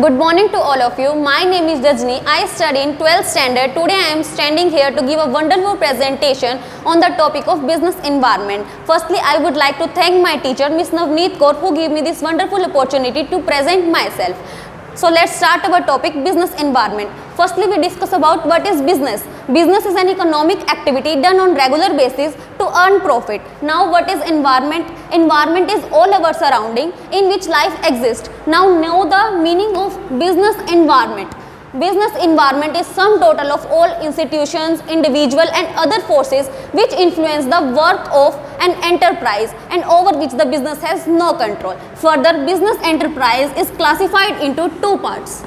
Good morning to all of you. My name is Rajni. I study in 12th standard. Today I am standing here to give a wonderful presentation on the topic of business environment. Firstly, I would like to thank my teacher Miss Navneet Kaur who gave me this wonderful opportunity to present myself. So let's start our topic business environment. Firstly, we discuss about what is business. Business is an economic activity done on regular basis to earn profit. Now what is environment? Environment is all our surrounding in which life exists. Now know the meaning of business environment. Business environment is sum total of all institutions, individual and other forces which influence the work of an enterprise and over which the business has no control. Further, business enterprise is classified into two parts.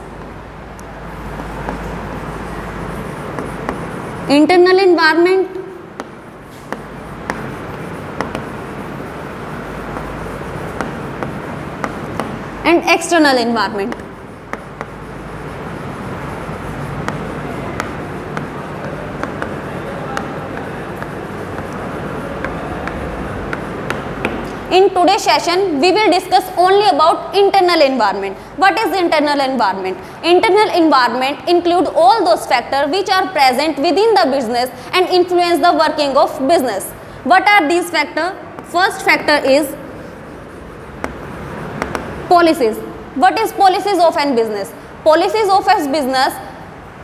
Internal environment and external environment. In today's session, we will discuss only about internal environment. What is internal environment? Internal environment include all those factors which are present within the business and influence the working of business. What are these factors? First factor is policies. What is policies of an business? Policies of a business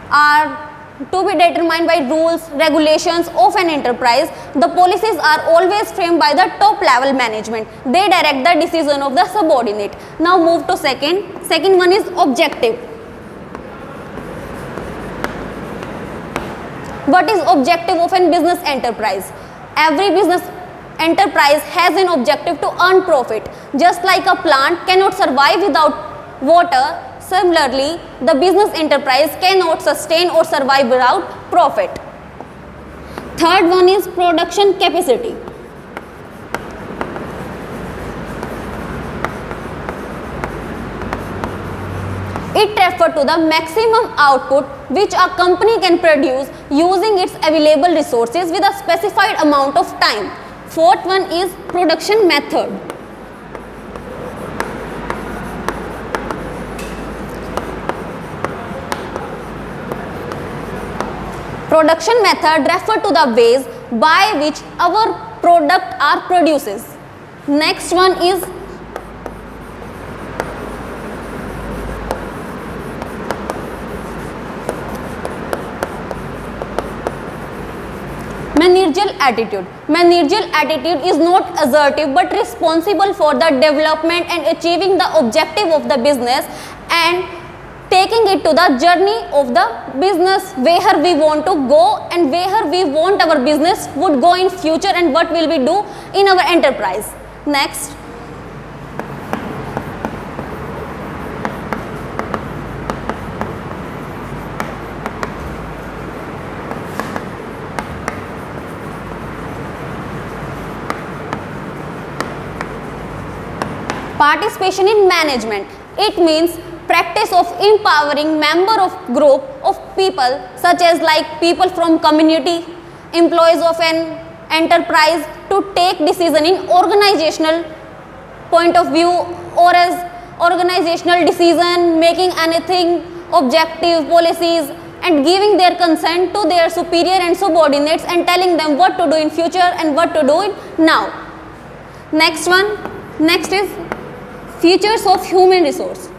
are to be determined by rules, regulations of an enterprise. The policies are always framed by the top level management. They direct the decision of the subordinate. Now move to second. Second one is objective. What is objective of a business enterprise? Every business enterprise has an objective to earn profit. Just like a plant cannot survive without water, similarly, the business enterprise cannot sustain or survive without profit. Third one is production capacity. It refers to the maximum output which a company can produce using its available resources with a specified amount of time. Fourth one is production method. Production method refers to the ways by which our product are produced. Next one is managerial attitude. Managerial attitude is not assertive but responsible for the development and achieving the objective of the business and taking it to the journey of the business, where we want to go and where we want our business would go in future and what will we do in our enterprise. Next. Participation in management. It means practice of empowering member of group of people such as like people from community, employees of an enterprise to take decision in organizational point of view or as organizational decision making anything, objective policies and giving their consent to their superior and subordinates and telling them what to do in future and what to do in now. Next is features of human resource.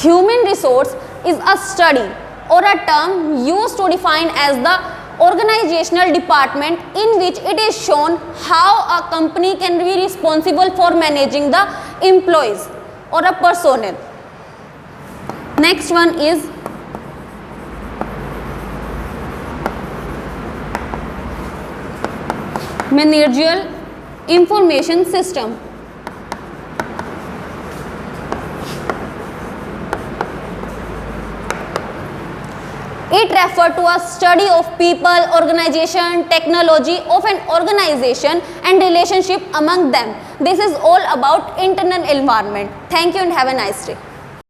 Human resource is a study or a term used to define as the organizational department in which it is shown how a company can be responsible for managing the employees or a personnel. Next one is managerial information system. It refers to a study of people, organization, technology of an organization and relationship among them. This is all about internal environment. Thank you and have a nice day.